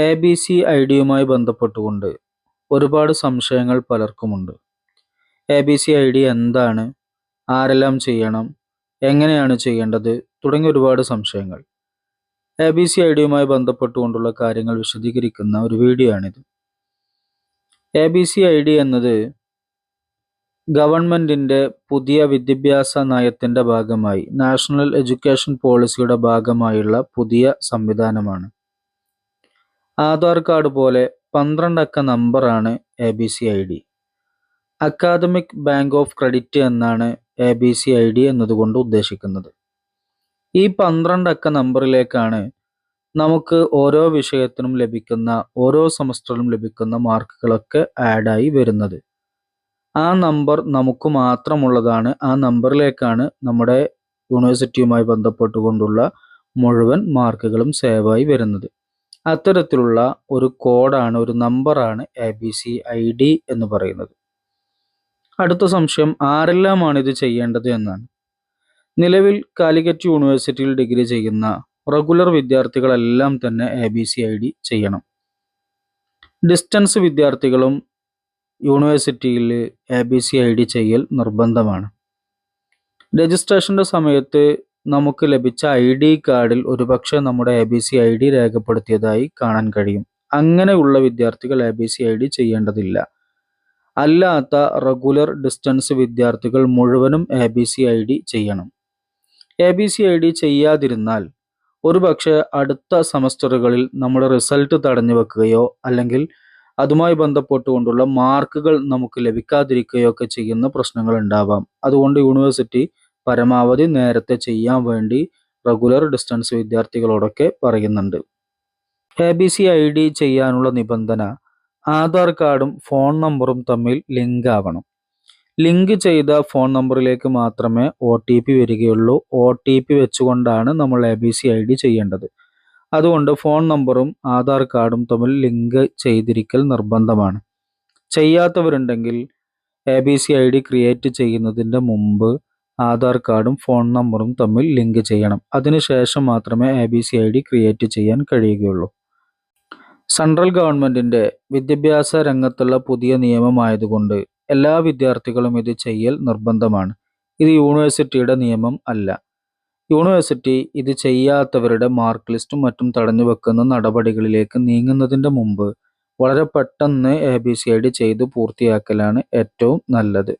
ABCID-യുമായി ബന്ധപ്പെട്ടുകൊണ്ട് ഒരുപാട് സംശയങ്ങൾ പലർക്കുമുണ്ട്. ABCID എന്താണ്, ആരെല്ലാം ചെയ്യണം, എങ്ങനെയാണ് ചെയ്യേണ്ടത് തുടങ്ങിയ ഒരുപാട് സംശയങ്ങൾ. ABCID-യുമായി ബന്ധപ്പെട്ടുകൊണ്ടുള്ള കാര്യങ്ങൾ വിശദീകരിക്കുന്ന ഒരു വീഡിയോ ആണിത്. ABCID എന്നത് ഗവൺമെന്റിന്റെ പുതിയ വിദ്യാഭ്യാസ നയത്തിന്റെ ഭാഗമായി, നാഷണൽ എഡ്യൂക്കേഷൻ പോളിസിയുടെ ഭാഗമായുള്ള പുതിയ സംവിധാനമാണ്. ആധാർ കാർഡ് പോലെ 12 അക്ക നമ്പറാണ് ABCID. Academic bank of credit എന്നാണ് ABCID എന്നതുകൊണ്ട് ഉദ്ദേശിക്കുന്നത്. ഈ 12 അക്ക നമ്പറിലേക്കാണ് നമുക്ക് ഓരോ വിഷയത്തിനും ലഭിക്കുന്ന, ഓരോ സെമസ്റ്ററിലും ലഭിക്കുന്ന മാർക്കുകളൊക്കെ ആഡായി വരുന്നത്. ആ നമ്പർ നമുക്ക് മാത്രമുള്ളതാണ്. ആ നമ്പറിലേക്കാണ് നമ്മുടെ യൂണിവേഴ്സിറ്റിയുമായി ബന്ധപ്പെട്ടുകൊണ്ടുള്ള മുഴുവൻ മാർക്കുകളും സേവായി വരുന്നത്. അത്തരത്തിലുള്ള ഒരു കോഡാണ്, ഒരു നമ്പറാണ് ABCID എന്ന് പറയുന്നത്. അടുത്ത സംശയം, ആരെല്ലാമാണ് ഇത് ചെയ്യേണ്ടത് എന്നാണ്. നിലവിൽ കാലിക്കറ്റ് യൂണിവേഴ്സിറ്റിയിൽ ഡിഗ്രി ചെയ്യുന്ന റെഗുലർ വിദ്യാർത്ഥികളെല്ലാം തന്നെ ABCID ചെയ്യണം. ഡിസ്റ്റൻസ് വിദ്യാർത്ഥികളും യൂണിവേഴ്സിറ്റിയിൽ ABCID ചെയ്യൽ നിർബന്ധമാണ്. രജിസ്ട്രേഷൻ്റെ സമയത്ത് നമുക്ക് ലഭിച്ച ID കാർഡിൽ ഒരുപക്ഷെ നമ്മുടെ ABCID രേഖപ്പെടുത്തിയതായി കാണാൻ കഴിയും. അങ്ങനെയുള്ള വിദ്യാർത്ഥികൾ ABCID ചെയ്യേണ്ടതില്ല. അല്ലാത്ത റെഗുലർ ഡിസ്റ്റൻസ് വിദ്യാർത്ഥികൾ മുഴുവനും ABCID ചെയ്യണം. ABCID ചെയ്യാതിരുന്നാൽ ഒരുപക്ഷെ അടുത്ത സെമസ്റ്ററുകളിൽ നമ്മുടെ റിസൾട്ട് തടഞ്ഞു വെക്കുകയോ അല്ലെങ്കിൽ അതുമായി ബന്ധപ്പെട്ടുകൊണ്ടുള്ള മാർക്കുകൾ നമുക്ക് ലഭിക്കാതിരിക്കുകയോ ഒക്കെ ചെയ്യുന്ന പ്രശ്നങ്ങൾ ഉണ്ടാവാം. അതുകൊണ്ട് യൂണിവേഴ്സിറ്റി പരമാവധി നേരത്തെ ചെയ്യാൻ വേണ്ടി റെഗുലർ ഡിസ്റ്റൻസ് വിദ്യാർത്ഥികളോടൊക്കെ പറയുന്നുണ്ട്. ABCID ചെയ്യാനുള്ള നിബന്ധന ആധാർ കാർഡും ഫോൺ നമ്പറും തമ്മിൽ ലിങ്ക് ആവണം. ലിങ്ക് ചെയ്ത ഫോൺ നമ്പറിലേക്ക് മാത്രമേ OTP വരികയുള്ളൂ. OTP വെച്ചുകൊണ്ടാണ് നമ്മൾ ABCID ചെയ്യേണ്ടത്. അതുകൊണ്ട് ഫോൺ നമ്പറും ആധാർ കാർഡും തമ്മിൽ ലിങ്ക് ചെയ്തിരിക്കൽ നിർബന്ധമാണ്. ചെയ്യാത്തവരുണ്ടെങ്കിൽ ABCID ക്രിയേറ്റ് ചെയ്യുന്നതിൻ്റെ മുമ്പ് ആധാർ കാർഡും ഫോൺ നമ്പറും തമ്മിൽ ലിങ്ക് ചെയ്യണം. അതിനുശേഷം മാത്രമേ ABCID ക്രിയേറ്റ് ചെയ്യാൻ കഴിയുകയുള്ളൂ. സെൻട്രൽ ഗവൺമെന്റിന്റെ വിദ്യാഭ്യാസ രംഗത്തുള്ള പുതിയ നിയമമായതുകൊണ്ട് എല്ലാ വിദ്യാർത്ഥികളും ഇത് ചെയ്യൽ നിർബന്ധമാണ്. ഇത് യൂണിവേഴ്സിറ്റിയുടെ നിയമം അല്ല. യൂണിവേഴ്സിറ്റി ഇത് ചെയ്യാത്തവരുടെ മാർക്ക് ലിസ്റ്റും മറ്റും തടഞ്ഞു വെക്കുന്ന നടപടികളിലേക്ക് നീങ്ങുന്നതിൻ്റെ മുമ്പ് വളരെ പെട്ടെന്ന് ABCID ചെയ്ത് പൂർത്തിയാക്കലാണ് ഏറ്റവും നല്ലത്.